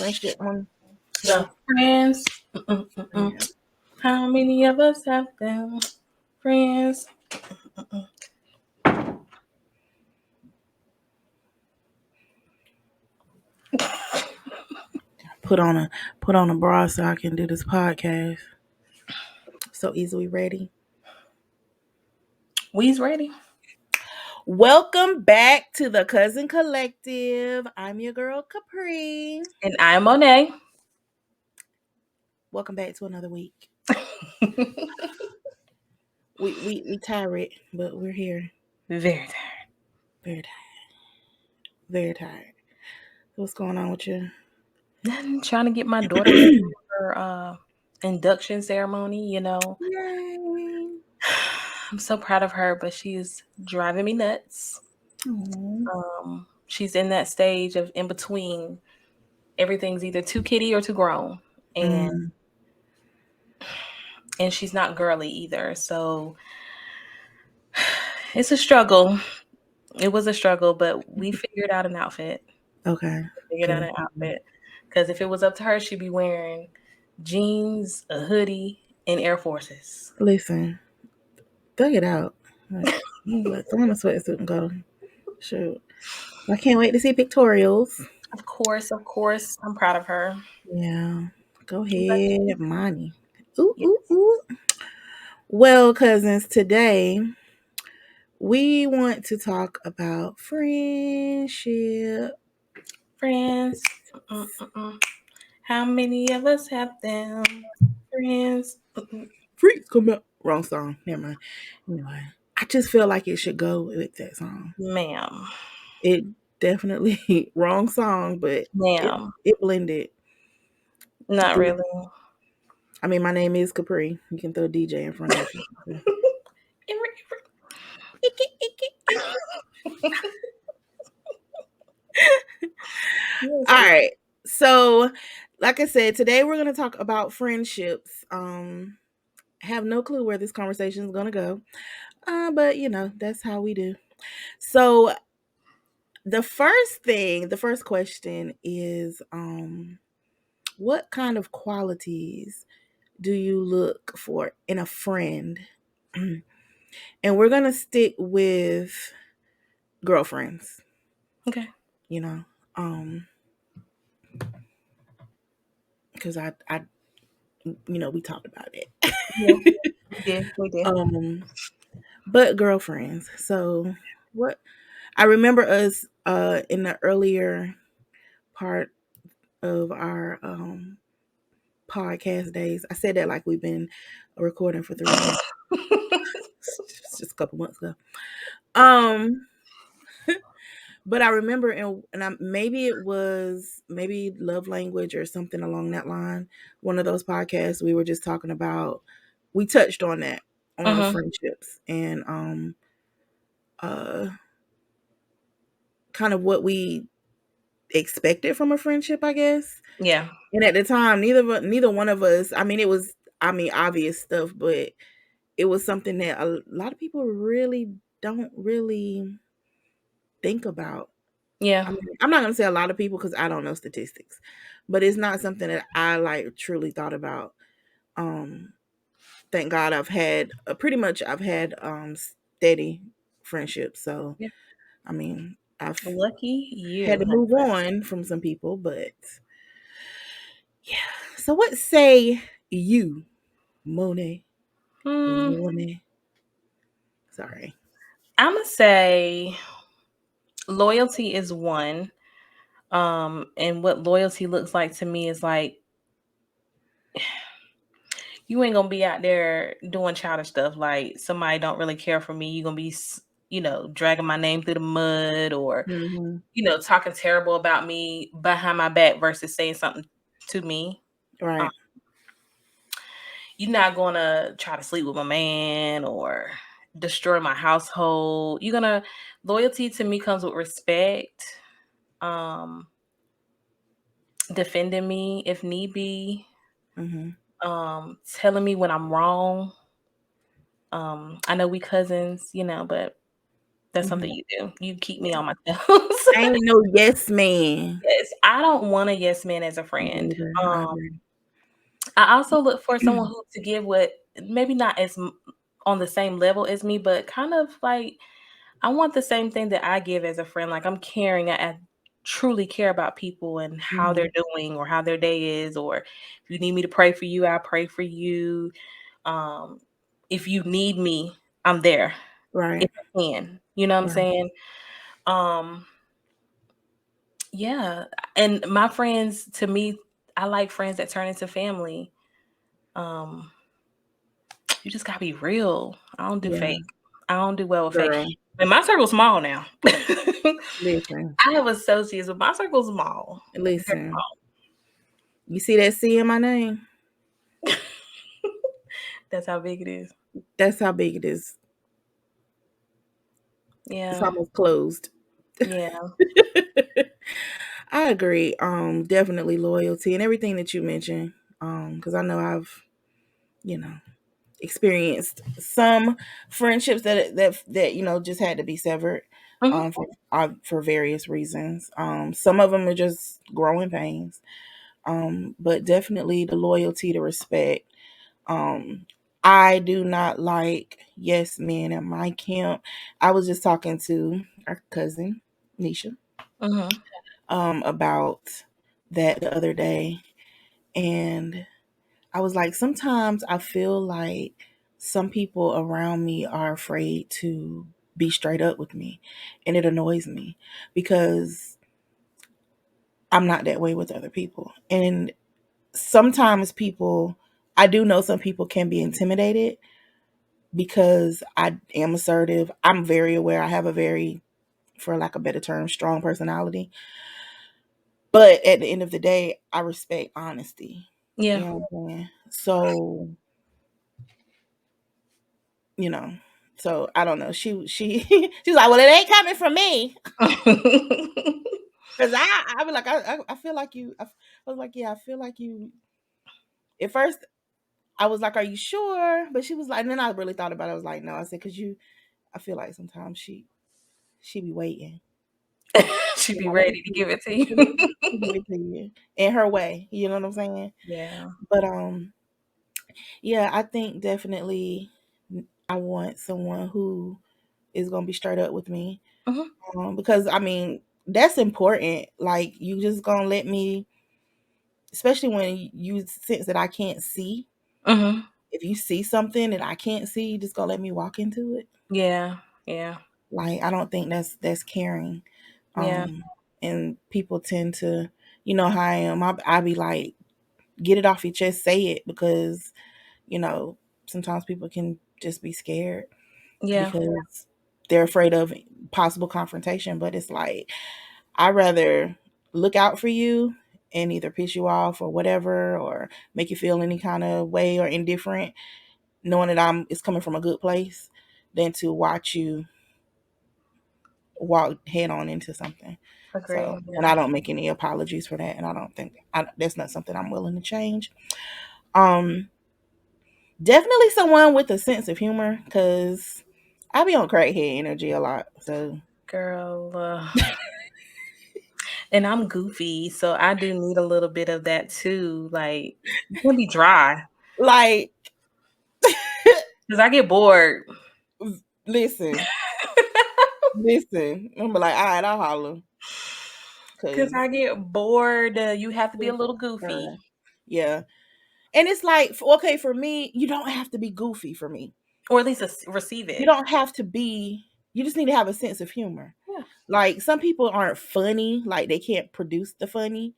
Friendship one. Go. Friends. Yeah. How many of us have them? Friends. Put on a bra so I can do this podcast. So easily ready. We's ready. Welcome back to the Cousin Collective. I'm your girl Capri. And I'm Monet. Welcome back to another week. We tired, but we're here. Very tired. Very tired. Very tired. What's going on with you? Nothing. Trying to get my daughter ready for her induction ceremony, Yay. I'm so proud of her, but she's driving me nuts. Aww. She's in that stage of in between. Everything's either too kitty or too grown. And she's not girly either. So it's a struggle. It was a struggle, but we figured out an outfit. Okay. Figured out an outfit. Because if it was up to her, she'd be wearing jeans, a hoodie, and Air Forces. Listen, thug it out. Like, throw on a sweatsuit and go. Shoot. I can't wait to see pictorials. Of course. I'm proud of her. Yeah. Go ahead, Monty. Ooh. Well, cousins, today we want to talk about friendship. Friends. How many of us have them? Friends. Freaks come out. Wrong song. Never mind. Anyway, I just feel like it should go with that song. Ma'am. It definitely wrong song, but it blended. Not really. I mean, my name is Capri. You can throw DJ in front of it. All right. So, like I said, today we're going to talk about friendships. Have no clue where this conversation is going to go. But that's how we do. So, the first question is what kind of qualities do you look for in a friend? And we're going to stick with girlfriends. Okay. Because I we talked about it. Yeah, we did. But girlfriends. So what I remember us in the earlier part of our podcast days. I said that like we've been recording for 3 months. Just a couple months ago. But I remember maybe it was love language or something along that line. One of those podcasts we were just talking about. We touched on that on our friendships and kind of what we expected from a friendship, I guess. Yeah. And at the time, neither one of us. I mean, it was obvious stuff, but it was something that a lot of people really don't really think about. Yeah. I mean, I'm not gonna say a lot of people because I don't know statistics, but it's not something that I like truly thought about. Thank God I've had steady friendships. So Yeah. I mean, I've lucky you had to move on from some people, but yeah. So what say you, Monet? Monet. Sorry. I'm gonna say loyalty is one. And what loyalty looks like to me is like you ain't gonna be out there doing childish stuff. Like somebody don't really care for me. You're gonna be, dragging my name through the mud or, talking terrible about me behind my back versus saying something to me. Right. You're not gonna try to sleep with my man or destroy my household. Loyalty to me comes with respect. Defending me if need be. Telling me when I'm wrong. I know we cousins, but That's Mhm. something you do. You keep me on my toes. I ain't no yes man. Yes, I don't want a yes man as a friend. I agree. I also look for someone who to give what maybe not as on the same level as me, but kind of like I want the same thing that I give as a friend. Like I'm caring. I truly care about people and how they're Mhm. doing or how their day is, or if you need me to pray for you, I pray for you. Um, if you need me, I'm there if Right. I can. You know what I'm Right. saying? Um, yeah. And my friends, to me, I like friends that turn into family. Um, you just gotta be real. I don't do Yeah. fake. I don't do well with fake. Girl, And my circle's small now. listen. I have associates, but my circle's small. Very Listen. You see that C in my name? small. That's how big it is. That's how big it is. It's Yeah. almost closed. Yeah. I agree. Definitely loyalty and everything that you mentioned. Because I know I've, you know, experienced some friendships that just had to be severed. Mhm. For various reasons. Some of them are just growing pains. But definitely the loyalty, the respect. Um, I do not like yes men at my camp. I was just talking to our cousin Nisha Mhm. about that the other day, and I was like, sometimes I feel like some people around me are afraid to be straight up with me, and it annoys me because I'm not that way with other people. And sometimes I do know some people can be intimidated because I am assertive. I'm very aware. I have a very, for lack of a better term, strong personality. But at the end of the day, I respect honesty. Yeah. You know what I'm saying? So, you know, so I don't know. She's like, well, it ain't coming from me. Cause I be like, I feel like you. I was like, yeah, I feel like you. At first, I was like, are you sure? But she was like, and then I really thought about it. I was like, no. I said, cause I feel like sometimes she be waiting. She'd You be know, she ready to be give it to you. she give it to you in her way. You know what I'm saying? Yeah. But yeah, I think definitely I want someone who is gonna be straight up with me. Mhm. Because I mean that's important. Like you just gonna let me, especially when you sense that I can't see. Mhm. If you see something that I can't see, you just gonna let me walk into it. Yeah. Yeah. Like I don't think that's caring. Yeah. Um, and people tend to, you know how I am. I be like, get it off your chest, say it, because you know sometimes people can just be scared Yeah. because they're afraid of possible confrontation. But it's like I rather look out for you and either piss you off or whatever, or make you feel any kind of way or indifferent, knowing that it's coming from a good place, than to watch you walk head on into something. Agree. So, and Yeah. I don't make any apologies for that, and I don't think that's not something I'm willing to change. Um, Definitely someone with a sense of humor, because I be on crackhead energy a lot. So, Girl. And I'm goofy, so I do need a little bit of that too. Like, you can be dry like, because I get bored. listen, listen. I'm be like, all right, I'll holler, Because cause I get bored. You have to be a little goofy. yeah. And it's like, okay, for me, you don't have to be goofy for me. Or at least receive You it. don't have to be. You just need to have a sense of humor. Yeah. Like some people aren't funny, like they can't produce the funny,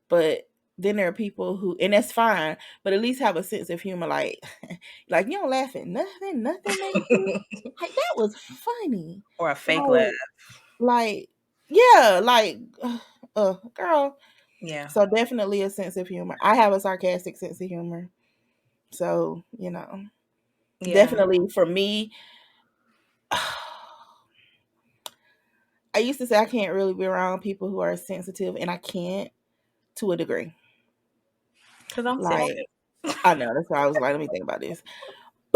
but then there are people who, and that's fine, but at least have a sense of humor. Like you don't laugh at nothing makes you like that was funny. Or a fake laugh. Like, yeah, like, girl. Yeah. So definitely a sense of humor. I have a sarcastic sense of humor, so Yeah. definitely for me. I used to say I can't really be around people who are sensitive, and I can't to a degree. Because I'm Like, sensitive. I know that's why I was like, let me think about this.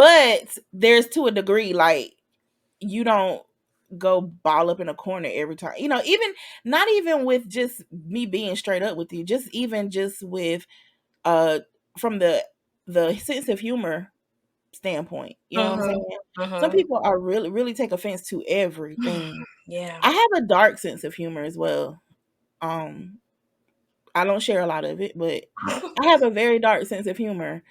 But there's to a degree, like, you don't go ball up in a corner every time. You know, even not even with just me being straight up with you, just even just with from the sense of humor standpoint. You know what I'm saying? Some people are really take offense to everything. Yeah. I have a dark sense of humor as well. I don't share a lot of it, but I have a very dark sense of humor.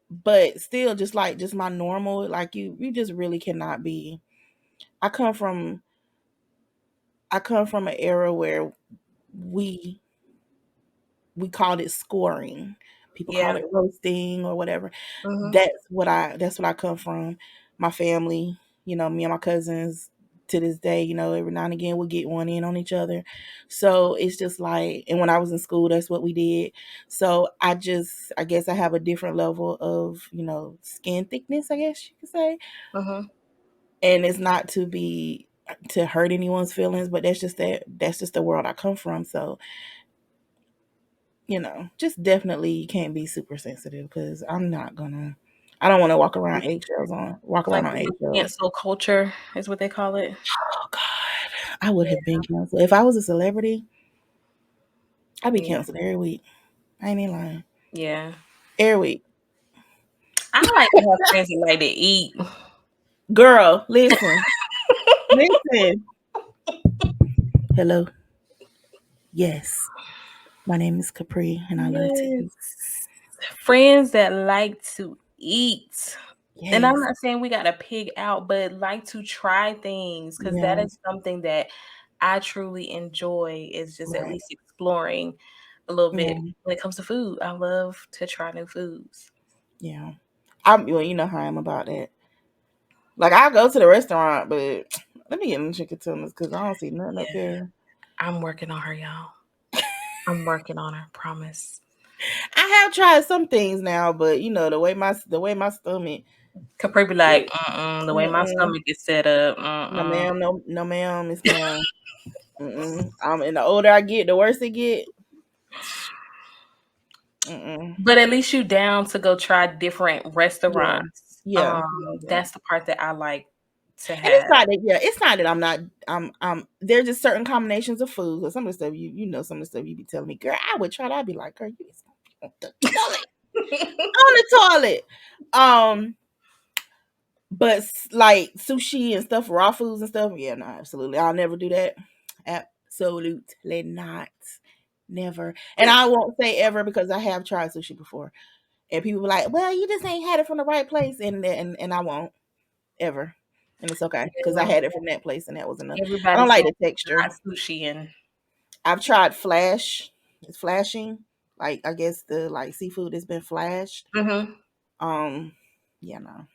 But still just my normal, like you just really cannot be. I come from an era where we called it scoring. People call Yeah. it roasting or whatever. Mhm. That's what I come from. My family, me and my cousins to this day, every now and again we'll get one in on each other. So it's just like, and when I was in school, that's what we did. So I guess I have a different level of, skin thickness, I guess you could say. Mhm. And it's not to hurt anyone's feelings, but that's just the world I come from. So just definitely you can't be super sensitive because I don't want to walk around Like on the eggshells. cancel culture is what they call it. Oh God, I would have been canceled if I was a celebrity. I'd be Yeah. canceled every week. I ain't even lying. Yeah. Every week. I like to have friends that like to eat. Girl, listen, listen. Hello. Yes, my name is Capri, and I love to eat. Yes. Friends that like to eat. And I'm Yes. not saying we gotta pig out, but like to try things because that Yeah. is something that I truly enjoy is just at Right. least exploring a little Yeah. bit when it comes to food. I love to try new foods. Yeah. Well, you know how I am about that. Like I go to the restaurant, but let me get them chicken tenders because I don't see nothing up Yeah. here. I'm working on her, y'all. I'm working on her, promise. I have tried some things now, but the way my stomach. Capri be like, the way my Mm-mm. stomach is set up, No ma'am, no ma'am, Miss Ma'am. Mm-mm. And the older I get, the worse it get. Mm-mm. But at least you down to go try different Yeah, restaurants. yeah, yeah. That's the part that I like to And it's have. not that, yeah, it's not that I'm not. There's just certain combinations of food. Cause some of the stuff some of the stuff you be telling me, girl, I would try that. I'd be like, girl, you is on the toilet, on the toilet. But like sushi and stuff, raw foods and stuff, yeah, no, absolutely. I'll never do that. Absolutely not. Never. And I won't say ever because I have tried sushi before. And people be like, well, you just ain't had it from the right place. And I won't ever. And it's okay because I Yeah. had it from that place and that was enough. I Everybody don't like saying the texture. not sushi and I've tried flash. It's flashing. Like I guess the like seafood has been flashed. mhm. Um, yeah, no.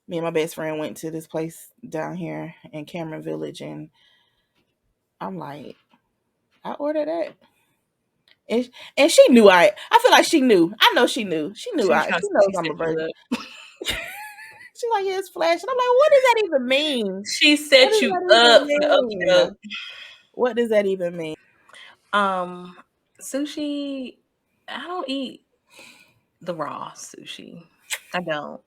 Me and my best friend went to this place down here in Cameron Village, and I'm like, I ordered that, and she knew I feel like she knew. I know she knew. She knew She was trying She to knows she I'm set a you virgin. up. She's like, yeah, it's flash, and I'm like, what does that even mean? She What set does you that up even for the okie mean? doke. What does that even mean? Um, Sushi, I don't eat the raw sushi. I don't.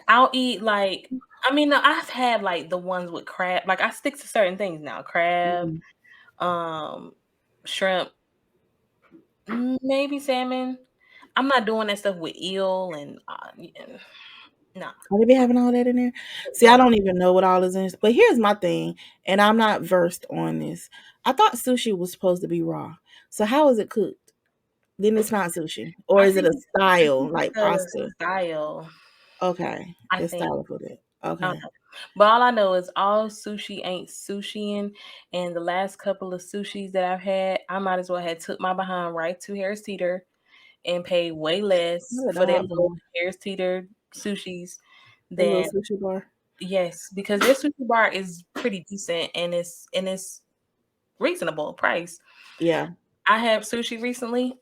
I'll eat like I mean, no, I've had like the ones with crab. Like I stick to certain things now. Crab, Mhm. um, shrimp, maybe salmon. I'm not doing that stuff with eel and yeah, no. Oh, they be having all that in there. See, I No. don't even know what all is in this. But here's my thing, and I'm not versed on this. I thought sushi was supposed to be raw. So how is it cooked? Then it's not sushi, or is it a I style think it's like a pasta? style. Okay, I it's think. style for that. I don't Okay. know. But all I know is all sushi ain't sushiing. And the last couple of sushis that I've had, I might as well have took my behind right to Harris Teeter and paid way less What a for them dog little on Harris Teeter sushis the little than sushi bar. yes, because their sushi bar is pretty decent and it's reasonable price. Yeah. I had sushi recently,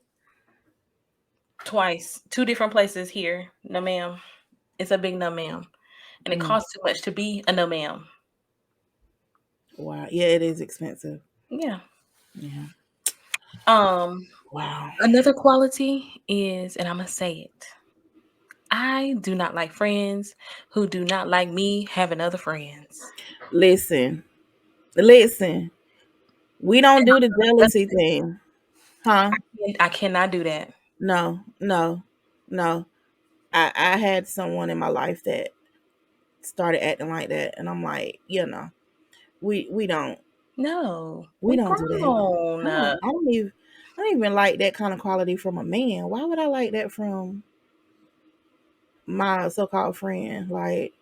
twice, two different places here. No ma'am. It's a big no ma'am. And it Mm. costs too much to be a no ma'am. Wow. Yeah, it is expensive. Yeah. Yeah. Um Wow. Another quality is, and I'm gonna say it, I do not like friends who do not like me having other friends. Listen, we don't do the jealousy thing, huh? I cannot do that. No, no, no. I had someone in my life that started acting like that, and I'm like, we don't No, we we don't do that. grown. I don't even like that kind of quality from a man. Why would I like that from my so-called friend? Like,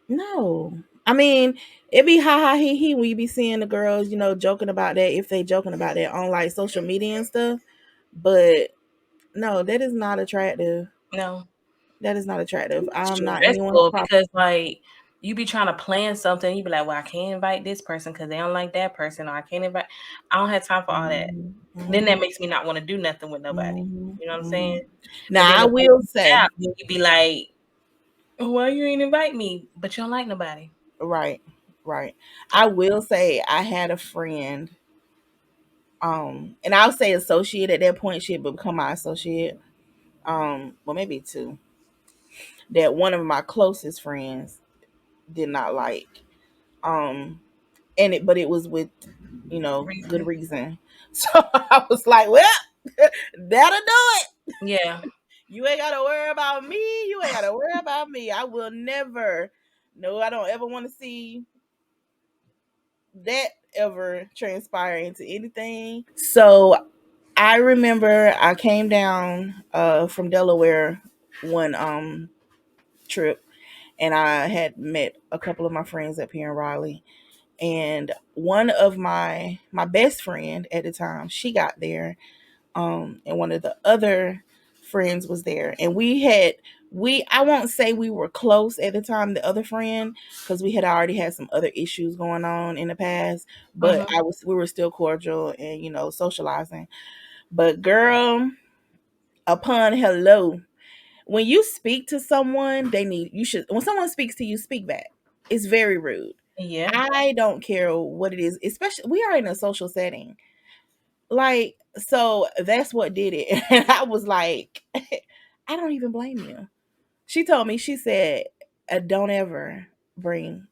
no. I mean, it be ha ha he he when you be seeing the girls, joking about that, if they joking about that on like social media and stuff. But no, that is not attractive. No, That is not attractive. it's I'm not anyone's stressful property. because like you be trying to plan something, you be like, well, I can't invite this person because they don't like that person, or I can't invite. I don't have time for all that. Mhm, Then that mhm, makes me not want to do nothing with nobody. mhm, You know what I'm saying? mhm. And then Now I if they will reach say, out, then you be like, why you ain't invite me? But you don't like nobody. right, right. I will say I had a friend, and I'll say associate at that point, she had become my associate. Well maybe two. That one of my closest friends did not like. Um but it was with, good Reason. reason. So I was like, well, that'll do it. Yeah. You ain't gotta worry about me. You ain't gotta worry about me. I will never. No, I don't ever want to see that ever transpire into anything. So I remember I came down from Delaware one trip, and I had met a couple of my friends up here in Raleigh. And one of my best friend at the time, she got there, and one of the other friends was there, and I won't say we were close at the time, the other friend, because we had already had some other issues going on in the past, but Mm-hmm. we were still cordial and socializing. But girl, upon hello, when you speak to someone, when someone speaks to you, speak back. It's very rude. Yeah. I don't care what it is, especially we are in a social setting. Like, so that's what did it. And I was like, I don't even blame you. She told me, she said, don't ever bring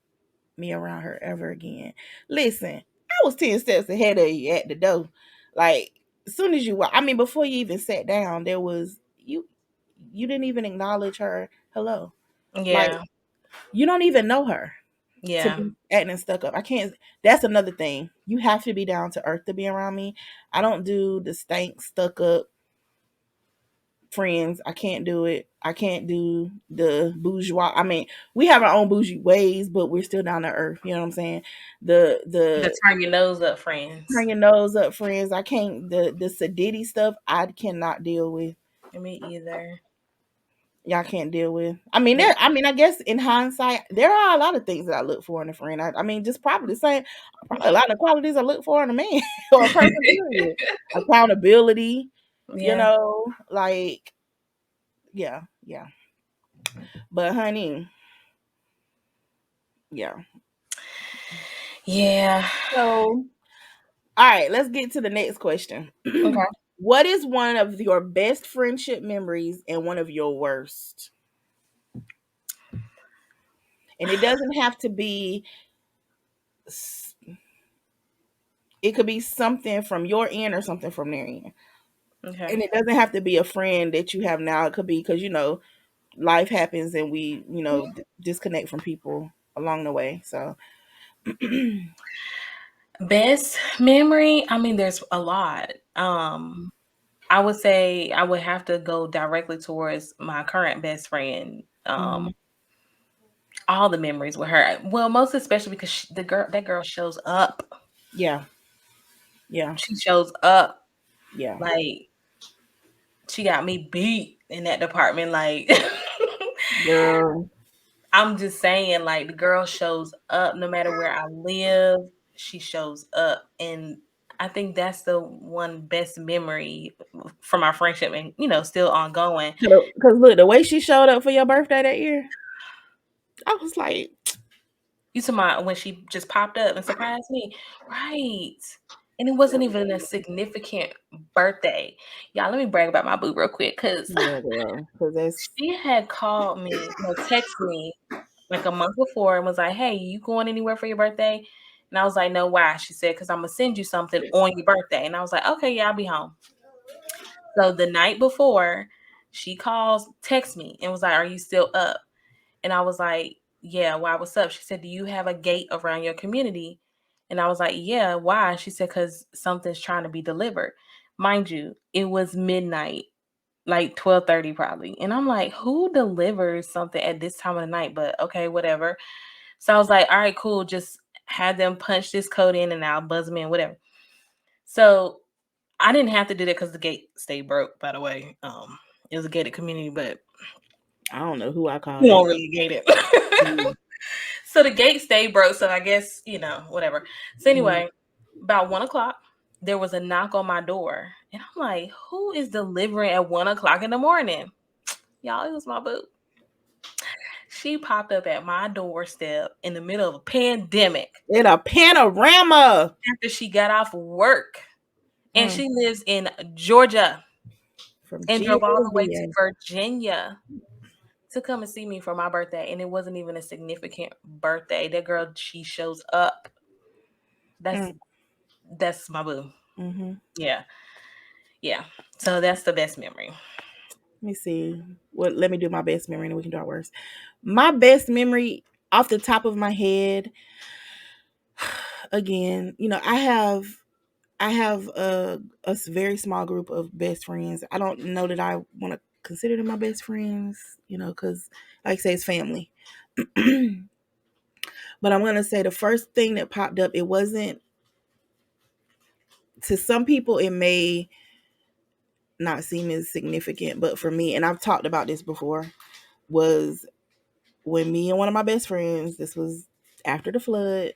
me around her ever again. Listen, I was 10 steps ahead of you at the door. Like, as soon as I mean, before you even sat down, you didn't even acknowledge her hello. Like, Yeah. you don't even know her to Yeah. be acting stuck up. I can't. That's another thing. You have to be down to earth to be around me. I don't do the stank, stuck up friends. I can't do it. I can't do the bourgeois. I mean, we have our own bougie ways, but we're still down to earth. You know what I'm saying? The The turn your nose up friends. turn your nose up friends. I can't. The sedity stuff. I cannot deal with. Me either. Y'all can't deal with. I mean, Me. I guess in hindsight, there are a lot of things that I look for in a friend. I mean, just probably the same. Probably a lot of qualities I look for in a man or a person. Period. Accountability. Yeah. Like, yeah, yeah. But honey, yeah. Yeah. So, all right, let's get to the next question. Okay. What is one of your best friendship memories and one of your worst? And it doesn't have to be. It could be something from your end or something from their end. Okay. And it doesn't have to be a friend that you have now. It could be because life happens and we disconnect from people along the way. So Best memory, I mean, there's a lot. I would say I would have to go directly towards my current best friend. mhm. All the memories with her. Well, most especially because that girl shows up. Yeah, yeah, She shows up yeah. like she got me beat in that department. Like Girl. I'm just saying, like the girl shows up no matter where I live. She shows up, and I think that's the one best memory from our friendship, and still ongoing. Because look, the way she showed up for your birthday that year, I was like, You talking about when she just popped up and surprised me, right? And it wasn't even a significant birthday. Y'all, let me brag about my boo real quick, because Yeah, girl. Because that's she had called me, text me like a month before and was like, "Hey, you going anywhere for your birthday?" And I was like, "No, why?" She said, "Because I'm gonna send you something on your birthday." And I was like, "Okay, yeah, I'll be home." So the night before, she calls, texts me, and was like, "Are you still up?" And I was like, "Yeah, why? What's up?" She said, "Do you have a gate around your community?" And I was like, "Yeah, why?" She said, "Because something's trying to be delivered." Mind you, it was midnight, like 12:30 probably. And I'm like, who delivers something at this time of the night? But okay, whatever. So I was like, all right, cool. Just have them punch this code in and I'll buzz them in, whatever. So I didn't have to do that because the gate stayed broke, by the way. It was a gated community, but I don't know who I we called don't it. really gate it. So the gate stayed broke. So I guess, whatever. So anyway, about 1 o'clock, there was a knock on my door. And I'm like, who is delivering at 1 o'clock in the morning? Y'all, it was my boo. She popped up at my doorstep in the middle of a pandemic In a panorama. after she got off work. And Mm. she lives in Georgia From and Gia drove all to the way to VA. Virginia to come and see me for my birthday. And it wasn't even a significant birthday. That girl, she shows up. That's my boo. Mm-hmm. Yeah. Yeah. So that's the best memory. Let me see. Well, let me do my best memory and we can do our worst. My best memory off the top of my head, again, I have a very small group of best friends. I don't know that I want to consider them my best friends, because like I say, it's family. But I'm gonna say the first thing that popped up, it wasn't, to some people it may not seem as significant, but for me, and I've talked about this before, was when me and one of my best friends, this was after the flood,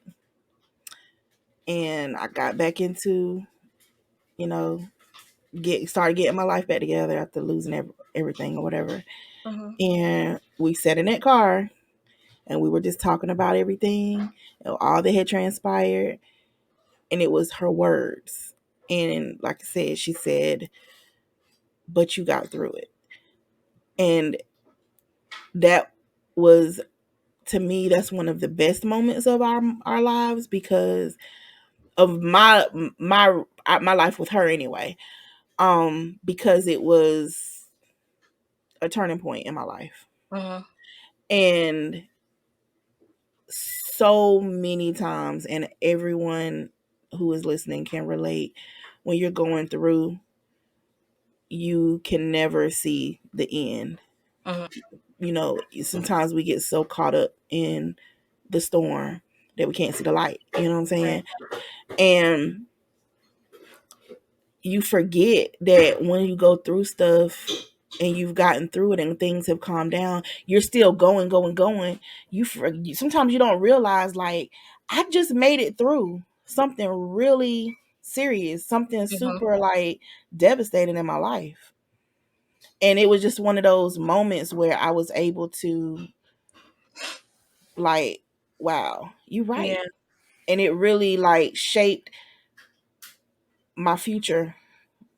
and I got back into, you know, started getting my life back together after losing everything or whatever. Mm-hmm. And we sat in that car and we were just talking about everything, all that had transpired. And it was her words. And like I said, she said, "But you got through it." And that was, to me, that's one of the best moments of our lives, because of my life with her anyway. Because it was a turning point in my life. Mm-hmm. And so many times, and everyone who is listening can relate, when you're going through, you can never see the end. Sometimes we get so caught up in the storm that we can't see the light. You know what I'm saying? And you forget that when you go through stuff and you've gotten through it and things have calmed down, you're still going, going, going. Sometimes you don't realize, like, I just made it through something really serious, something Mm-hmm. super, like, devastating in my life. And it was just one of those moments where I was able to, like, wow, you're right. Yeah. And it really, like, shaped my future,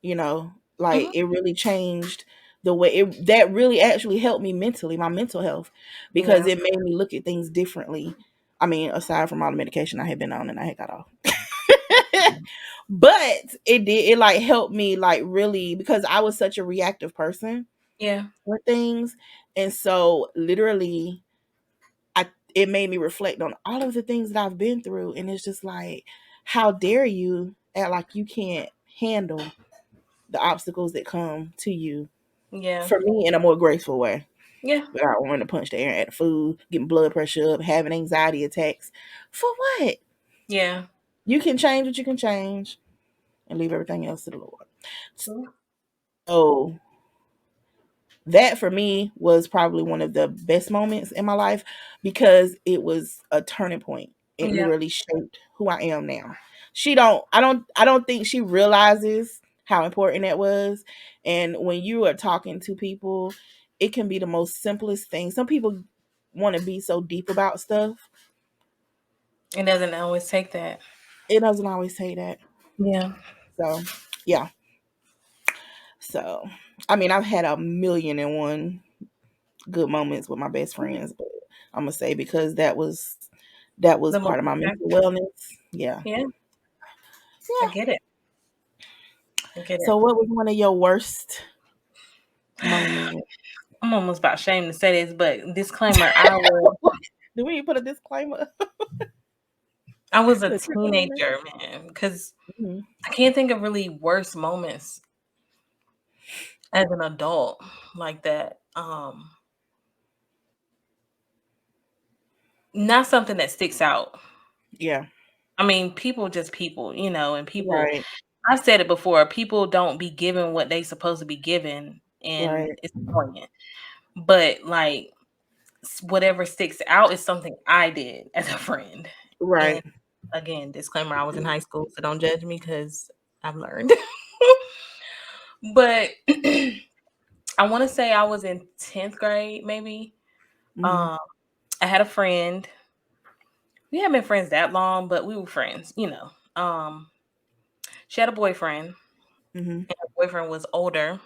like, Mm-hmm. it really changed the way that really actually helped me mentally, my mental health, because Yeah. it made me look at things differently. I mean, aside from all the medication I had been on and I had got off. But it like helped me, like, really, because I was such a reactive person Yeah. for things. And so literally it made me reflect on all of the things that I've been through. And it's just like, how dare you act like you can't handle the obstacles that come to you, Yeah. for me, in a more graceful way. Yeah. Without wanting to punch the air at the food, getting blood pressure up, having anxiety attacks. For what? Yeah. You can change what you can change and leave everything else to the Lord. True. So that for me was probably one of the best moments in my life, because it was a turning point. It Yeah. literally shaped who I am now. I don't think she realizes how important that was. And when you are talking to people, it can be the most simplest thing. Some people want to be so deep about stuff. It doesn't always take that. It doesn't always take that. Yeah. So, yeah. So, I mean, I've had 1,000,001 good moments with my best friends, but I'm gonna say because that was The most part of my mental impactful. wellness. Yeah. Yeah, I Yeah. get it. I get it. So, what was one of your worst moments? I'm almost about ashamed to say this, but disclaimer, I was Do we put a disclaimer? a The trigger warning? teenager, man, because Mhm. I can't think of really worse moments as an adult like that. Not something that sticks out. Yeah. I mean, people just people, and people Right. I've said it before, people don't be given what they supposed to be given, Right. and it's poignant. But, like, whatever sticks out is something I did as a friend. And Right. again, disclaimer, I was in high school, so don't judge me because I've learned. But I wanna say I was in 10th grade, maybe. Mhm. Um, I had a friend. We hadn't been friends that long, but we were friends. She had a boyfriend, Mhm. and her boyfriend was older,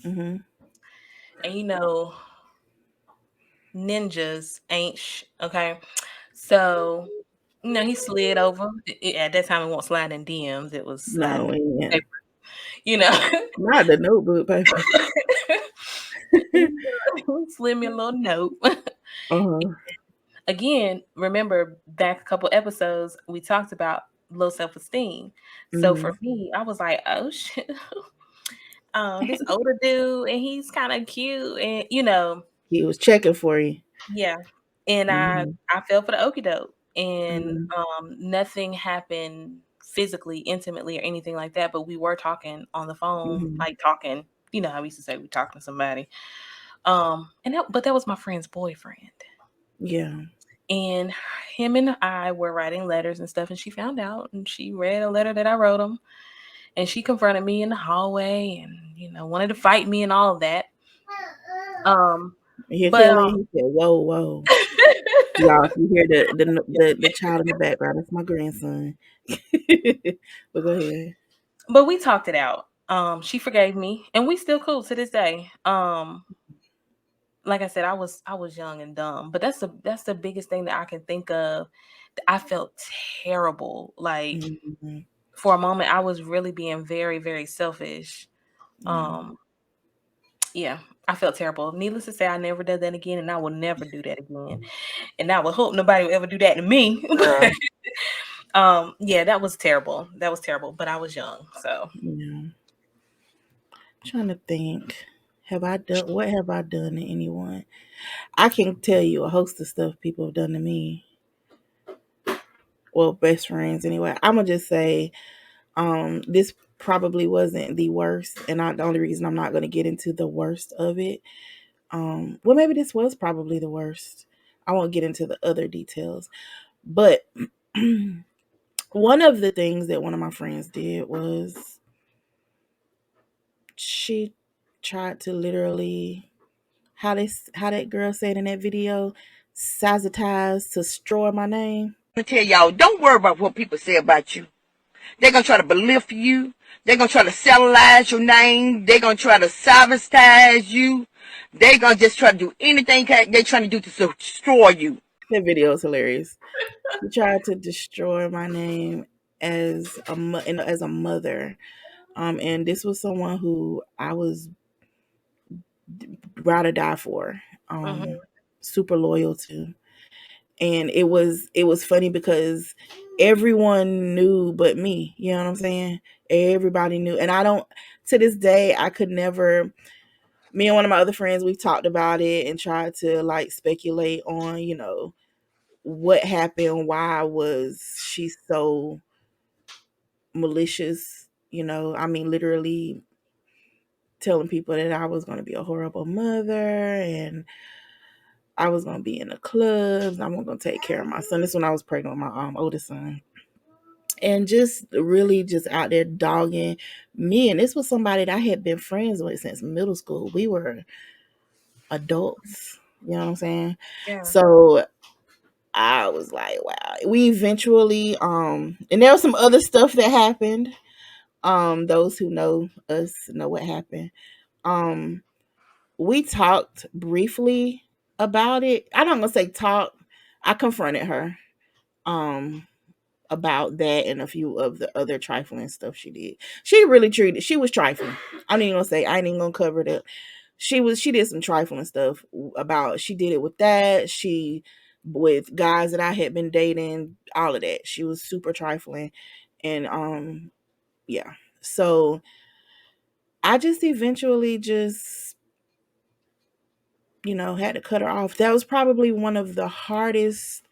Mhm. and, ninjas ain't okay? So, he slid over. At that time, it wasn't sliding DMs, it was No, sliding yeah. paper, you know? Not the notebook paper. He slid me a little note. Uh-huh. Again, remember back a couple episodes, we talked about low self-esteem. So for Mhm. me, I was like, "Oh, shit." This older dude, and he's kinda cute and, He was checking for you. yeah. And I Mhm. I fell for the okie doke, and, Mhm. nothing happened physically, intimately, or anything like that, but we were talking on the phone, Mhm. like, talking how we used to say we talking to somebody. But that was my friend's boyfriend, Yeah. and him and I were writing letters and stuff, and she found out, and she read a letter that I wrote him, and she confronted me in the hallway and, wanted to fight me and all of that. You hear But, Kelly? He said, "Whoa, whoa." Y'all, if you hear the child in the background, that's my grandson. But go ahead. we talked it out. She forgave me, and we still cool to this day. Like I said, I was young and dumb, but that's the biggest thing that I can think of. I felt terrible. Like, Mhm. for a moment, I was really being very, very selfish. Yeah. Um, yeah, I felt terrible. Needless to say, I never did that again, and I will never do that again. And I would hope nobody will ever do that to me. Girl. Yeah, that was terrible. That was terrible. But I was young, so. Yeah. Trying to think. What have I done to anyone? I can tell you a host of stuff people have done to me. Well, best friends anyway. I'ma just say, this probably wasn't the worst, and the only reason I'm not gonna get into the worst of it. Well, maybe this was probably the worst. I won't get into the other details, but one of the things that one of my friends did was she tried to literally, how that girl said in that video, sabotage, to destroy my name. To tell y'all, don't worry about what people say about you. They're gonna try to belittle you. They're gonna try to satellize your name. They're gonna try to sabotage you. They're gonna just try to do anything they're trying to do to destroy you. That video is hilarious. She tried to destroy my name as as a mother. And this was someone who I was ride or die for, Mhm. super loyal to. And it was funny because everyone knew but me. You know what I'm saying? Everybody knew, and I don't. To this day, I could never. Me and one of my other friends, we've talked about it and tried to like speculate on, what happened, why was she so malicious. I mean, literally telling people that I was going to be a horrible mother and I was going to be in the clubs. I wasn't going to take care of my son. This is when I was pregnant with my oldest son. And just really just out there dogging me. And this was somebody that I had been friends with since middle school. We were adults. You know what I'm saying? Yeah. So I was like, wow. We eventually, and there was some other stuff that happened. Those who know us know what happened. We talked briefly about it. I'm not gonna say talk. I confronted her about that and a few of the other trifling stuff she did. She was trifling. I ain't even gonna cover it up. She did some trifling stuff about, she did it with that. She, with guys that I had been dating, all of that. She was super trifling. And yeah. So I just eventually just, had to cut her off. That was probably one of the hardest.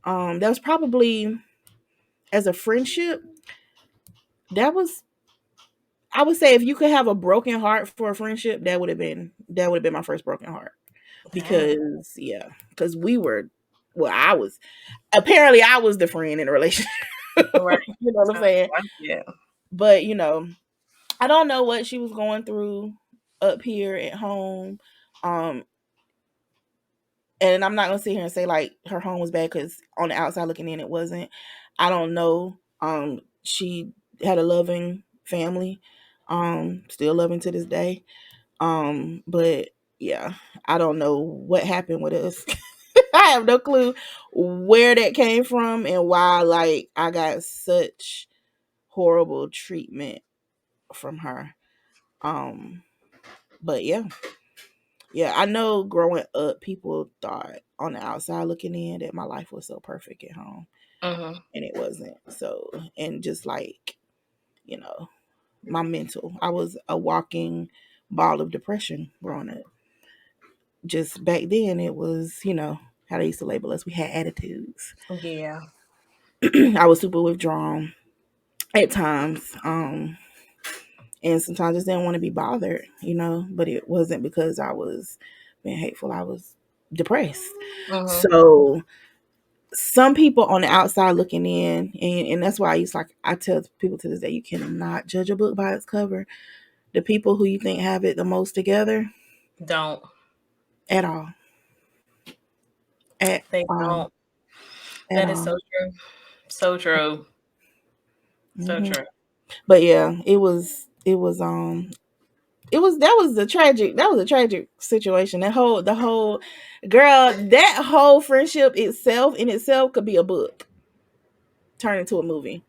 That was probably, as a friendship, that was, I would say, if you could have a broken heart for a friendship, that would have been my first broken heart. Because we were, well, I was the friend in a relationship. Right. You know what I'm saying? Yeah. But I don't know what she was going through up here at home. And I'm not gonna sit here and say like her home was bad, because on the outside looking in, it wasn't. I don't know. She had a loving family, still loving to this day. But yeah, I don't know what happened with us. I have no clue where that came from and why, like, I got such horrible treatment from her. But yeah, I know growing up, people thought on the outside looking in that my life was so perfect at home, and it wasn't. So, and just like, my mental, I was a walking ball of depression growing up. Just back then, it was, how they used to label us. We had attitudes. Yeah. I was super withdrawn at times. And sometimes I just didn't want to be bothered, but it wasn't because I was being hateful. I was depressed. So some people on the outside looking in, and that's why I tell people to this day, you cannot judge a book by its cover. The people who you think have it the most together don't at all. They don't. That is so true. So true. So true. But yeah, that was a tragic situation. The whole girl, that whole friendship itself could be a book turned into a movie.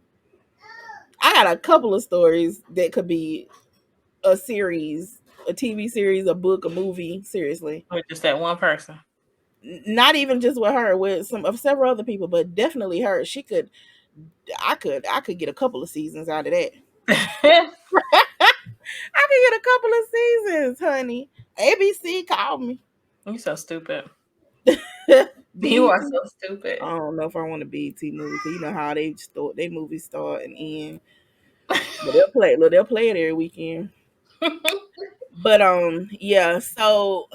I got a couple of stories that could be a series, a TV series, a book, a movie. Seriously, with just that one person. Not even just with her, with several other people, but definitely her. I could get a couple of seasons out of that. I could get a couple of seasons, honey. ABC called me. You're so stupid. You are so stupid. I don't know if I want a BET movie, because you know how they movies start and end. But they'll play it every weekend. But yeah, so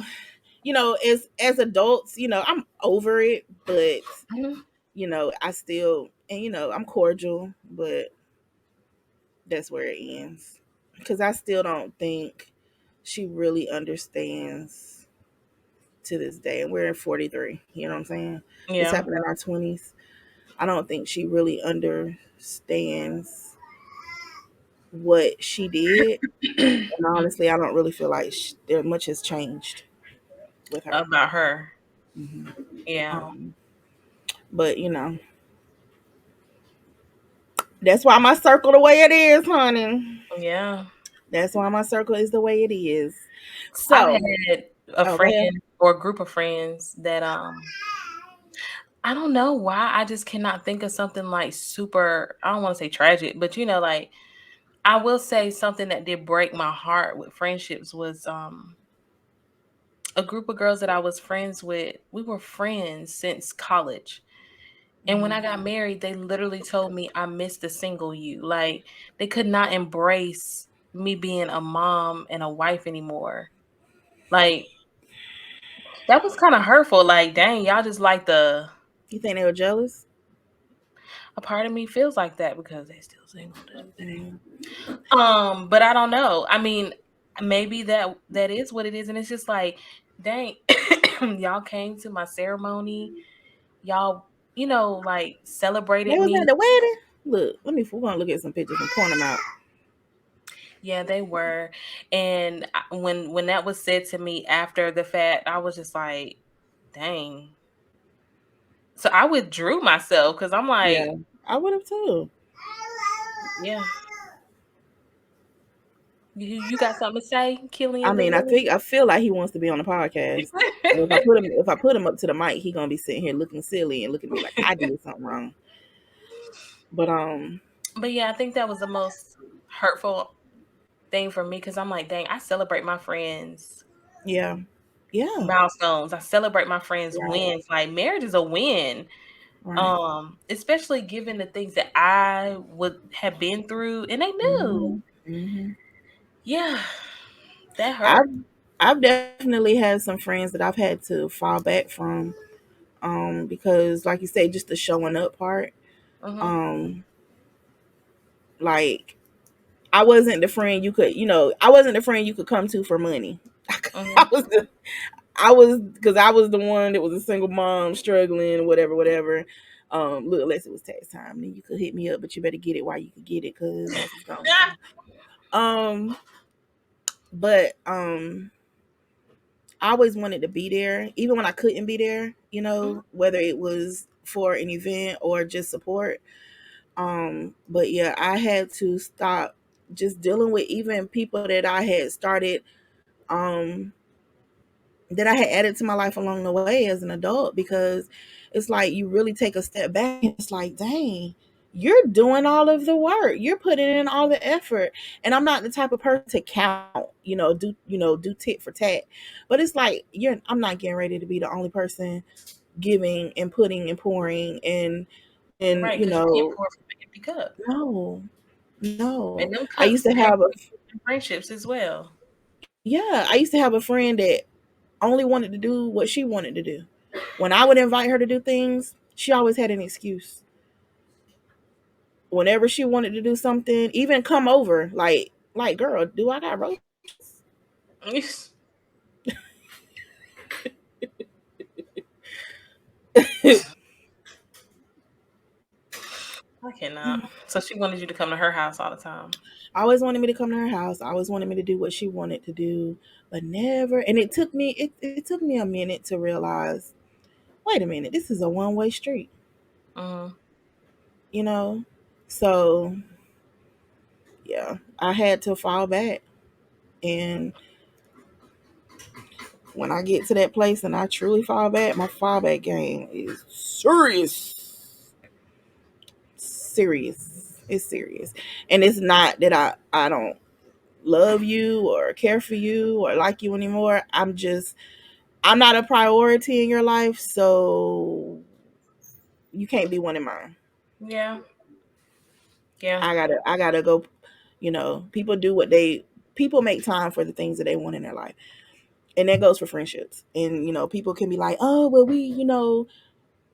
as adults, I'm over it, but I still, and I'm cordial, but that's where it ends. Because I still don't think she really understands to this day. And we're in 43. You know what I'm saying? Yeah. This happened in our 20s. I don't think she really understands what she did. And honestly, I don't really feel like there much has changed with her. About her. Mm-hmm. Yeah. But that's why my circle the way it is, honey. Yeah. That's why my circle is the way it is. So I had a friend or a group of friends that I don't know why, I just cannot think of something like super, I don't want to say tragic, but like, I will say something that did break my heart with friendships was a group of girls that I was friends with. We were friends since college. And when I got married, they literally told me I missed the single you. Like, they could not embrace me being a mom and a wife anymore. Like, that was kind of hurtful. Like, dang, y'all just like the... You think they were jealous? A part of me feels like that because they still single to this day. But I don't know. I mean, maybe that is what it is. And it's just like, dang, y'all came to my ceremony. Y'all, like, celebrated They was me. at the wedding. Look, we're gonna look at some pictures and point them out. Yeah, they were. And when that was said to me after the fact, I was just like, dang. So I withdrew myself because I'm Yeah, like, I would have too. yeah, you got something to say, I Killian mean, Lily? I feel like he wants to be on the podcast. And if I put him up to the mic, he gonna be sitting here looking silly and looking at me like I did something wrong. But But yeah, I think that was the most hurtful thing for me because I'm like, dang, I celebrate my friends' yeah, yeah, milestones. I celebrate my friends' right, wins. Like marriage is a win. right. Especially given the things that I would have been through and they knew. Mhm, mhm. Yeah, that hurt. I've I've definitely had some friends that I've had to fall back from, because like you say, just the showing up part. Mm-hmm. Um, like I wasn't the friend you could, I wasn't the friend you could come to for money. Mm-hmm. I was the I was because I was the one that was a single mom struggling, whatever, whatever. Look, unless it was tax time, then you could hit me up, but you better get it while you could get it, because once it's gone, it's gone. Um, but I always wanted to be there, even when I couldn't be there. Whether it was for an event or just support. But yeah, I had to stop just dealing with even people that I had started. Um, that I had added to my life along the way as an adult, because it's like you really take a step back and it's like, dang, you're doing all of the work. You're putting in all the effort. And I'm not the type of person to count, do tit for tat. But it's like I'm not getting ready to be the only person giving and putting and pouring and Right, because you can't pour from an empty cup. no, no. And them I used cups to have have a friendships as well. yeah, I used to have a friend that only wanted to do what she wanted to do. When I would invite her to do things, she always had an excuse. Whenever she wanted to do something, even come over, like girl, do I got roaches? I cannot. So she wanted you to come to her house all the time. Always wanted me to come to her house. Always wanted me to do what she wanted to do, but never. And it took me a minute to realize, wait a minute, this is a one-way street. Mm-hmm. You know, so yeah, I had to fall back. And when I get to that place and I truly fall back, my fallback game is serious. Serious. It's serious. And it's not that I don't love you or care for you or like you anymore. I'm not a priority in your life, so you can't be one of mine. Yeah. Yeah. I gotta go, people make time for the things that they want in their life. And that goes for friendships. And people can be like, oh well,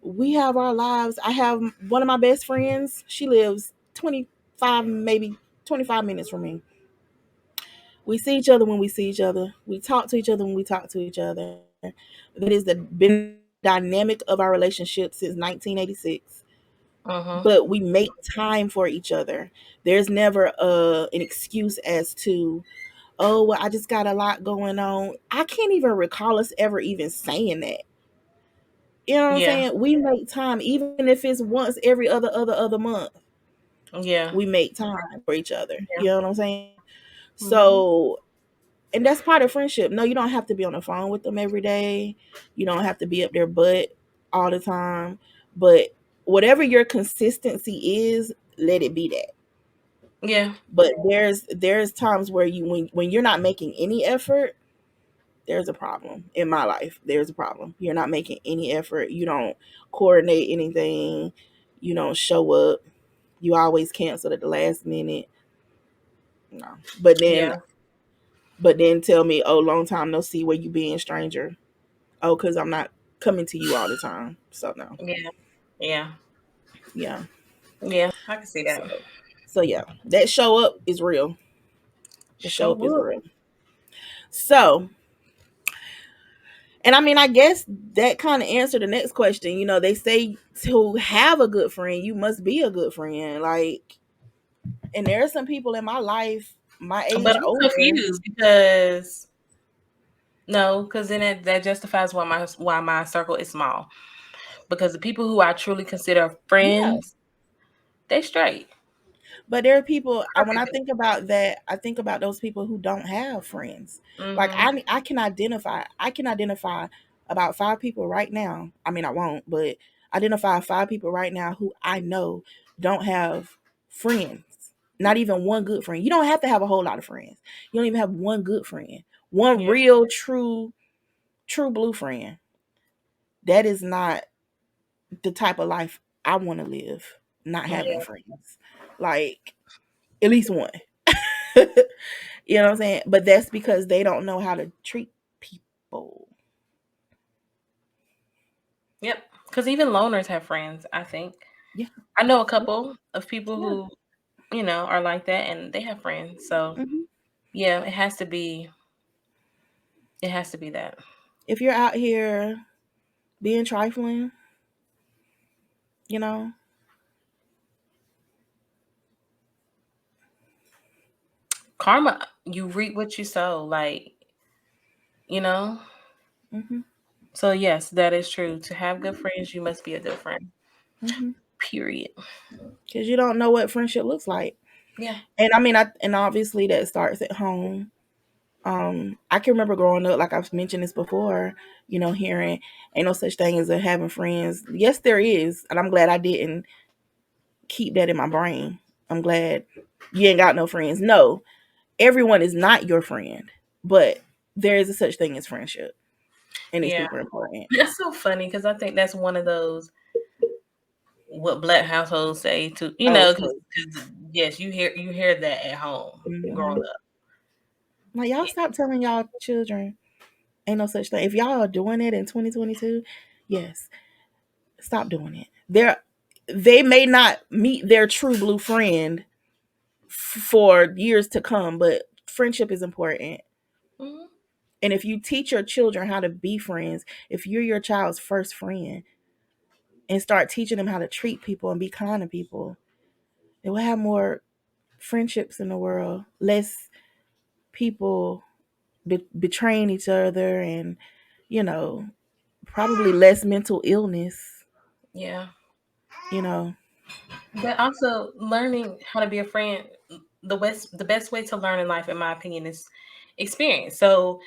we have our lives. I have one of my best friends. She lives 25, maybe 25 minutes from me. We see each other when we see each other. We talk to each other when we talk to each other. That is been the dynamic of our relationship since 1986. Mm-hmm. But we make time for each other. There's never an excuse as to, oh, well, I just got a lot going on. I can't even recall us ever even saying that. You know what I'm Yeah. saying? We make time, even if it's once every other month. Yeah. We make time for each other. Yeah. You know what I'm saying? Mm-hmm. So, and that's part of friendship. No, you don't have to be on the phone with them every day. You don't have to be up their butt all the time. But whatever your consistency is, let it be that. Yeah. But there's times where when you're not making any effort, there's a problem in my life. There's a problem. You're not making any effort. You don't coordinate anything. You don't show up. You always cancel at the last minute. No. But then Yeah. tell me, oh, long time no see, where you being, stranger? Oh, because I'm not coming to you all the time. So no. Yeah. Yeah. Yeah. Yeah. I can see So that. yeah. That show up is real. The show up is Show up. real. So, and I mean, I guess that kind of answered the next question. They say to have a good friend, you must be a good friend. Like, and there are some people in my life my age But I'm older. confused because then that justifies why my circle is small. Because the people who I truly consider friends, they straight. But there are people. When I think about that, I think about those people who don't have friends. Like I can identify. About 5 people right now. I mean, I won't, but identify 5 people right now who I know don't have friends. Not even one good friend. You don't have to have a whole lot of friends. You don't even have one good friend. One real, true blue friend. That is not the type of life I want to live. Not having friends. Like, at least one. You know what I'm saying? But that's because they don't know how to treat people. Yep. Because even loners have friends, I think. Yeah. I know a couple of people who, are like that, and they have friends. So, yeah, it has to be that. If you're out here being trifling, karma, you reap what you sow, like, So yes, that is true. To have good friends, you must be a good friend. Period. Because you don't know what friendship looks like. Yeah. And I mean, and obviously that starts at home. I can remember growing up, like I've mentioned this before, hearing ain't no such thing as having friends. Yes, there is. And I'm glad I didn't keep that in my brain. I'm glad you ain't got no friends. No, everyone is not your friend, but there is a such thing as friendship. And it's super important. That's so funny because I think that's one of those what Black households say to because yes, you hear that at home growing up. Like, y'all stop telling y'all children ain't no such thing. If y'all are doing it in 2022, yes, stop doing it. They may not meet their true blue friend for years to come, but friendship is important. And if you teach your children how to be friends, if you're your child's first friend and start teaching them how to treat people and be kind to people, they will have more friendships in the world, less people betraying each other, and probably less mental illness. Yeah. But also learning how to be a friend, the best way to learn in life, in my opinion, is experience. So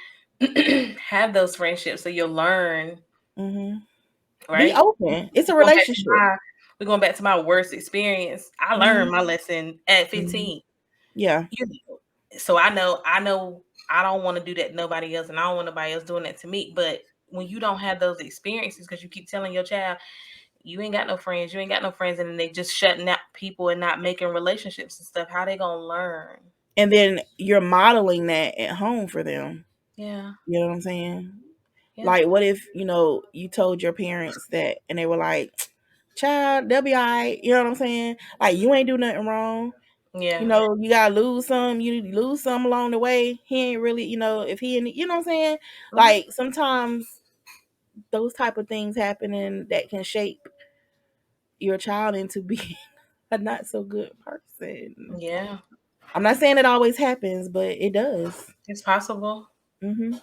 have those friendships so you'll learn. Right? Be open. It's a relationship. We're going back to my worst experience. I learned my lesson at 15. Yeah. So I know I don't want to do that to nobody else, and I don't want nobody else doing that to me. But when you don't have those experiences, because you keep telling your child, you ain't got no friends, and then they just shutting out people and not making relationships and stuff, how they gonna learn? And then you're modeling that at home for them. Yeah. You know what I'm saying? Yeah. Like, what if, you told your parents that and they were like, child, they'll be all right. You know what I'm saying? Like, you ain't do nothing wrong. Yeah. You gotta lose some. You lose some along the way. He ain't really, if he, you know what I'm saying? Like, sometimes those type of things happen and that can shape your child into being a not so good person. Yeah. I'm not saying it always happens, but it does. It's possible.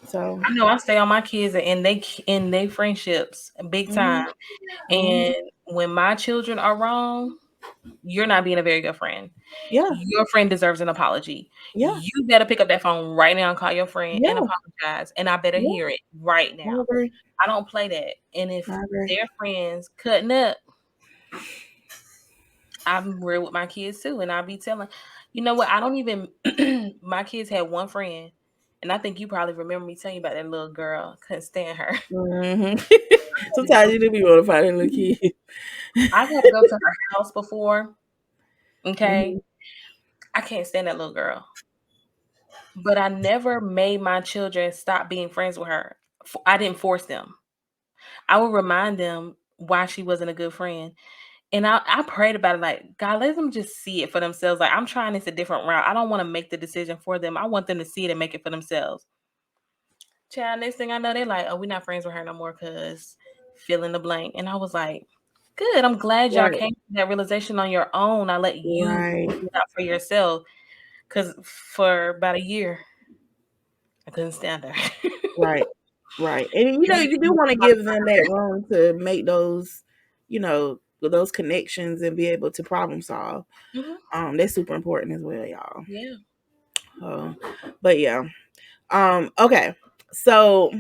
So I know I stay on my kids and they friendships big time. And when my children are wrong, you're not being a very good friend. Yeah. Your friend deserves an apology. Yeah. You better pick up that phone right now and call your friend and apologize. And I better hear it right now. I don't play that. And if their friends cutting up, I'm real with my kids too. And I'll be telling, you know what? I don't even, my kids had one friend. And I think you probably remember me telling you about that little girl. Couldn't stand her. Sometimes you do be want to find a little kid. I had to go to her house before. Okay. I can't stand that little girl. But I never made my children stop being friends with her. I didn't force them. I would remind them why she wasn't a good friend. And I prayed about it, like, God, let them just see it for themselves. Like, I'm trying this a different route. I don't want to make the decision for them. I want them to see it and make it for themselves. Child, next thing I know, they're like, oh, we're not friends with her no more because fill in the blank. And I was like, good. I'm glad y'all came to that realization on your own. I let you figure it out for yourself. Because for about a year, I couldn't stand her. Right. Right. And you do want to give them that room to make those, those connections and be able to problem solve. Mm-hmm. That's super important as well, y'all. Yeah. But yeah. Okay. So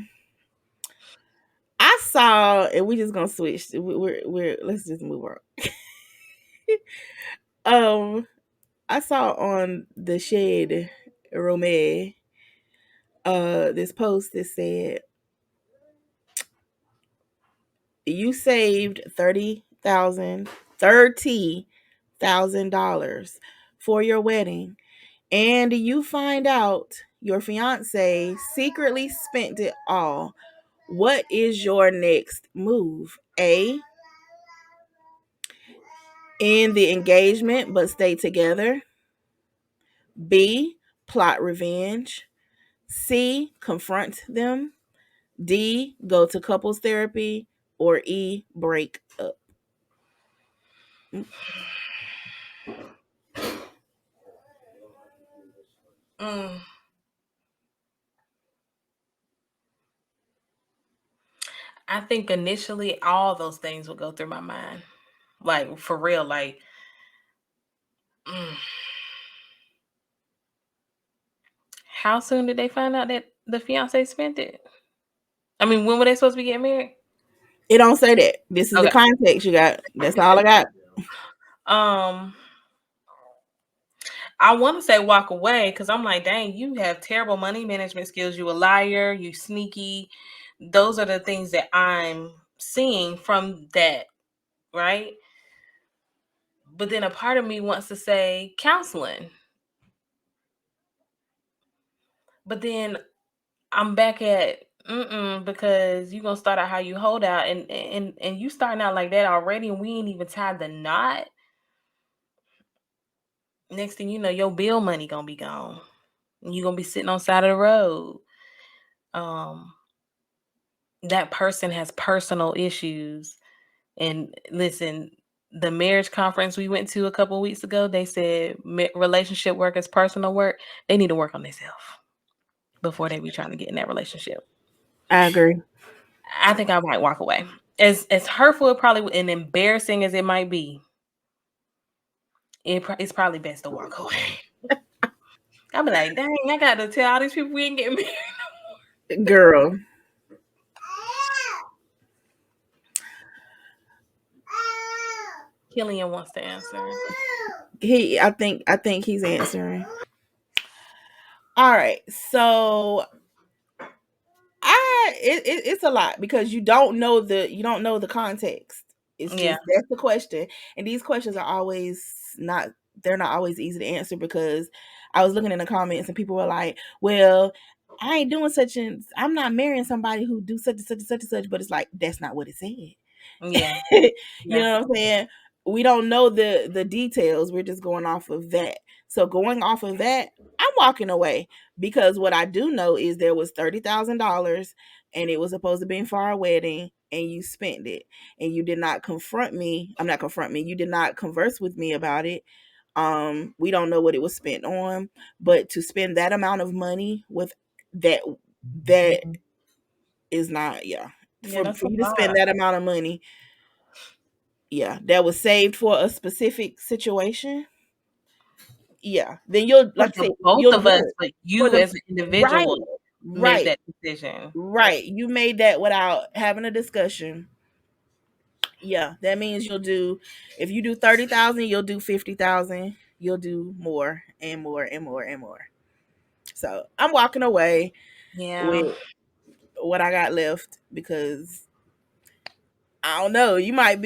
I saw, and we just gonna switch. We're let's just move on. I saw on the Shed Rome this post that said you saved $30,000 for your wedding, and you find out your fiance secretly spent it all. What is your next move? A, end the engagement but stay together. B, plot revenge. C, confront them. D, go to couples therapy. Or E, break up. I think initially all those things would go through my mind. Like, for real, like, how soon did they find out that the fiance spent it? I mean, when were they supposed to be getting married? It don't say that. This is the context you got. That's all I got. I want to say walk away because I'm like, dang, you have terrible money management skills. You a liar. You sneaky. Those are the things that I'm seeing from that, right? But then a part of me wants to say counseling. But then I'm back at because you're gonna start out how you hold out, and you starting out like that already, and we ain't even tied the knot. Next thing you know, your bill money gonna be gone. And you're gonna be sitting on the side of the road. That person has personal issues. And listen, the marriage conference we went to a couple of weeks ago, they said relationship work is personal work. They need to work on themselves before they be trying to get in that relationship. I agree. I think I might walk away. As hurtful, probably, and embarrassing as it might be, it's probably best to walk away. I'll be like, dang, I got to tell all these people we ain't getting married no more. Girl. Killian wants to answer. I think he's answering. All right. So it's a lot because you don't know the context. It's just that's the question. And these questions are always they're not always easy to answer because I was looking in the comments and people were like, well, I ain't doing I'm not marrying somebody who do such and such and such and such, but it's like that's not what it said. Yeah. You know what I'm saying? We don't know the details. We're just going off of that. So going off of that, I'm walking away because what I do know is there was $30,000 and it was supposed to be for our wedding and you spent it and you did not confront me. You did not converse with me about it. We don't know what it was spent on, but to spend that amount of money with that is not, for you to spend that amount of money, that was saved for a specific situation. Then you'll both of us, but you as an individual made that decision. Right. You made that without having a discussion. Yeah, that means if you do 30,000, you'll do 50,000. You'll do more and more and more and more. So I'm walking away with what I got left because I don't know. You might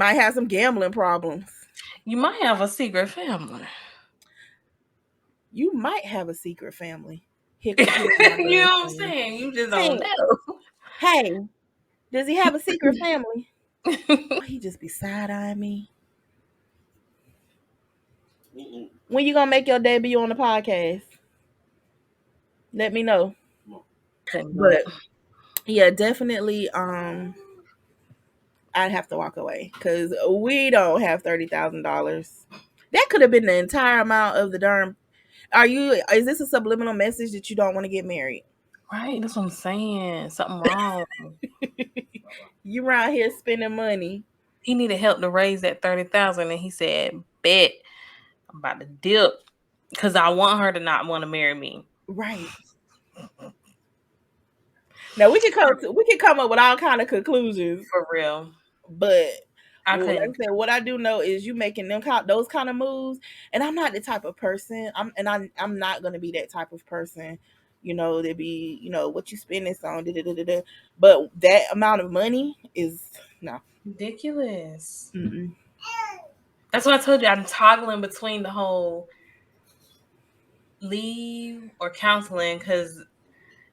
have some gambling problems. You might have a secret family. You might have a secret family. You know what I'm saying? You just don't know. Hey, does he have a secret family? He just be side-eyeing me. When you gonna make your debut on the podcast? Let me know. But yeah, definitely I'd have to walk away because we don't have $30,000 That could have been the entire amount of the darn. Is this a subliminal message that you don't want to get married? Right, that's what I'm saying. Something wrong. You around here spending money. He needed help to raise that 30,000, and he said, "Bet I'm about to dip because I want her to not want to marry me." Right. Now we can come up with all kind of conclusions For real. but I like I couldn't. said, what I do know is you making those kind of moves, and I'm not the type of person. I'm not gonna be that type of person. To be what you spend this on, but that amount of money is no Ridiculous. Mm-mm. That's what I told you. I'm toggling between the whole leave or counseling because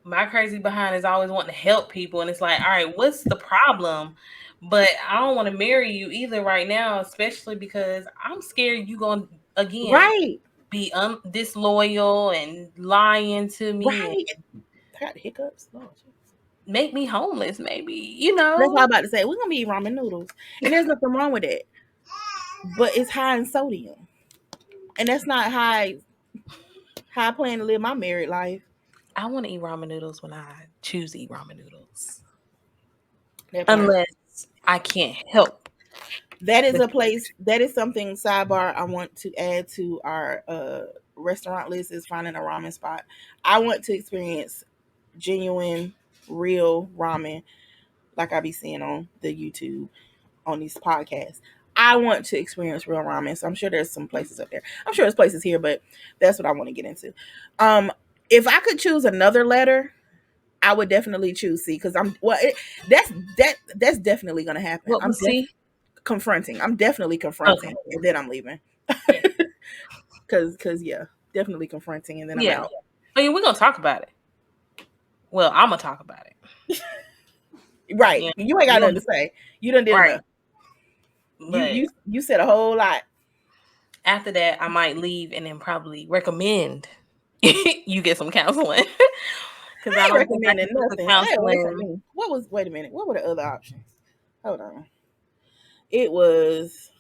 my crazy behind is always wanting to help people, and it's like, all right, what's the problem? But I don't want to marry you either right now, especially because I'm scared you gonna again Right. be disloyal and lying to me Right. and I got hiccups. Lord, make me homeless, maybe. That's what I'm about to say. We're gonna be eating ramen noodles, and there's nothing wrong with it, but it's high in sodium, and that's not how I plan to live my married life. I want to eat ramen noodles when I choose to eat ramen noodles. That part. Unless I can't help. That is a place. That is something sidebar I want to add to our restaurant list is finding a ramen spot. I want to experience genuine, real ramen, like I be seeing on the YouTube on these podcasts. I want to experience real ramen, so I'm sure there's some places up there. I'm sure there's places here, but that's what I want to get into. If I could choose another letter, I would definitely choose C because that's definitely gonna happen. What was C? Confronting. I'm definitely confronting, Okay. and then I'm leaving. Cause yeah, definitely confronting, and then I'm out. I mean, we're gonna talk about it. Well, I'm gonna talk about it. Right. Yeah. You ain't got nothing to say. You done did enough. You said a whole lot. After that, I might leave and then probably recommend you get some counseling. Because I don't recommend nothing. Counseling. Wait a minute. What were the other options? Hold on. It was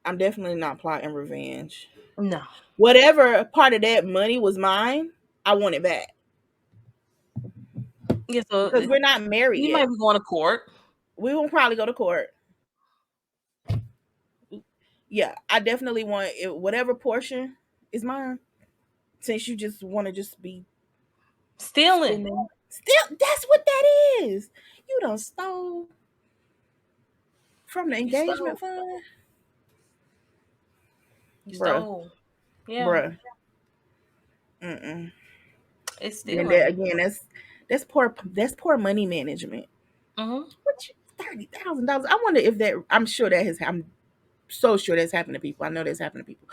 I'm definitely not plotting revenge. No. Whatever part of that money was mine, I want it back. Yeah, so because we're not married yet. You might be going to court. We will probably go to court. Yeah, I definitely want it, whatever portion is mine. Since you just want to just be stealing. That's what that is. You done stole from the engagement fund. You stole. Yeah. Bruh. Mm-mm. It's still again. That's poor money management. Mm-hmm. $30,000. I wonder if that. I'm sure that has. I'm so sure that's happened to people. I know that's happened to people,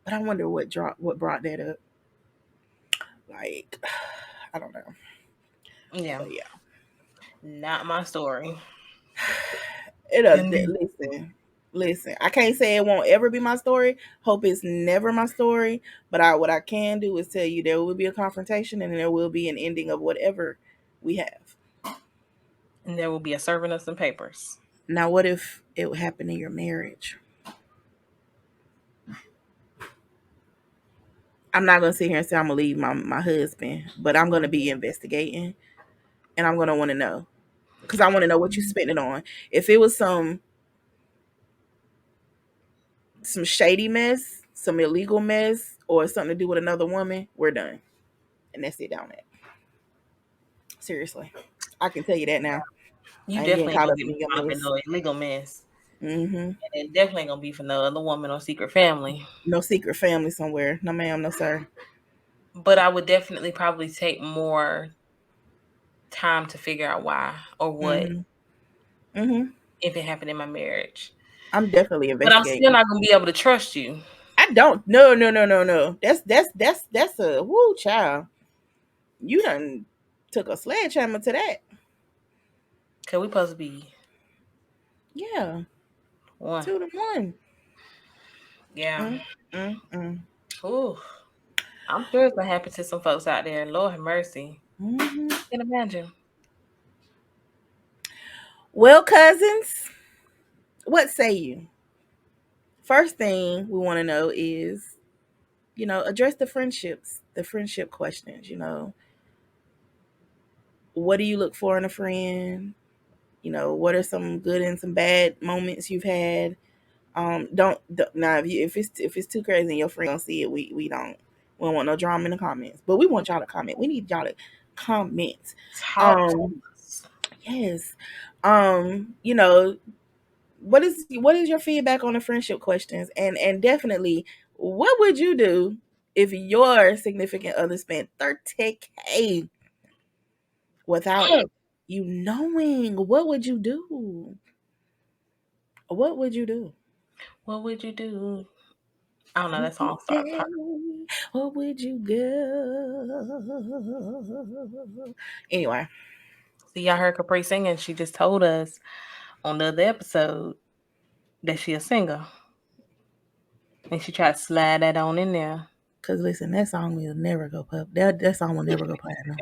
but I wonder what brought that up. Like, I don't know. Yeah. But yeah. Not my story. Listen. I can't say it won't ever be my story. Hope it's never my story. But what I can do is tell you there will be a confrontation and there will be an ending of whatever we have. And there will be a serving of some papers. Now, what if it would happen in your marriage? I'm not going to sit here and say I'm going to leave my husband, but I'm going to be investigating and I'm going to want to know. Because I want to know what you spent it on. If it was some shady mess, some illegal mess, or something to do with another woman, we're done. And that's it down there. Seriously. I can tell you that now. You definitely gonna get me caught up in no illegal mess. Mm-hmm. And it definitely gonna be for no other woman or secret family. No secret family somewhere. No ma'am, no sir. But I would definitely probably take more time to figure out why or what. Mm-hmm. If it happened in my marriage. I'm definitely investigating. But I'm still not gonna be able to trust you. I don't. No. That's a woo child. You done took a sledgehammer to that. Cause we supposed to be. Yeah. 2 to 1. Yeah. Ooh. I'm sure it's gonna happen to some folks out there. Lord have mercy. Mm-hmm. I can imagine. Well, cousins, what say you? first thing we want to know is, address the friendship questions. What do you look for in a friend? What are some good and some bad moments you've had? Don't now if it's too crazy and your friend don't see it, we don't want no drama in the comments. But we want y'all to comment. We need y'all to comment. Talk to us. Yes. What is your feedback on the friendship questions? And definitely, what would you do if your significant other spent $30K without you knowing? What would you do? What would you do? What would you do? I don't know. That song started. What would you go? Anyway. See, y'all heard Capri singing. She just told us on the other episode that she a singer. And she tried to slide that on in there. Cause listen, that song will never go pub. That song will never go platinum.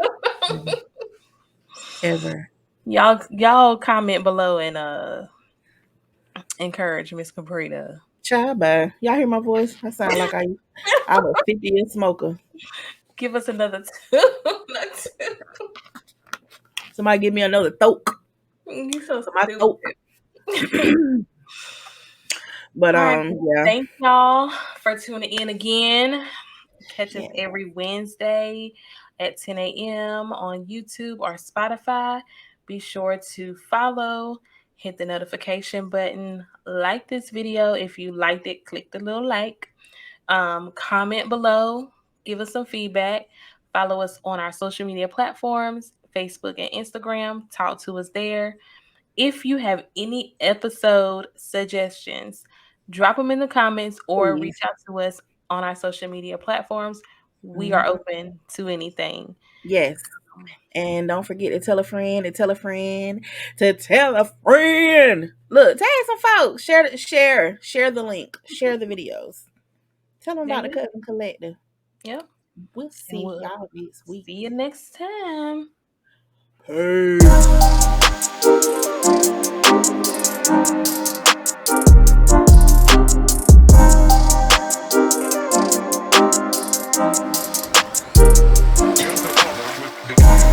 Ever. Y'all comment below and encourage Miss Capri to. Child, bye. Y'all hear my voice? I sound like I'm a 50-year smoker. Give us another two. Somebody give me another thoke. You so my thoke. But right. yeah. Thank y'all for tuning in again. Catch us every Wednesday at 10 a.m. on YouTube or Spotify. Be sure to follow, hit the notification button, like this video. If you liked it, click the little like. Comment below, give us some feedback. Follow us on our social media platforms, Facebook and Instagram. Talk to us there. If you have any episode suggestions, drop them in the comments or reach out to us on our social media platforms. We are open to anything. Yes. And don't forget to tell a friend, to tell a friend, to tell a friend. Look, tag some folks. Share the link. Share the videos. Tell them about the Cousin Collective. Yep. We'll see y'all next week. See you next time. Hey.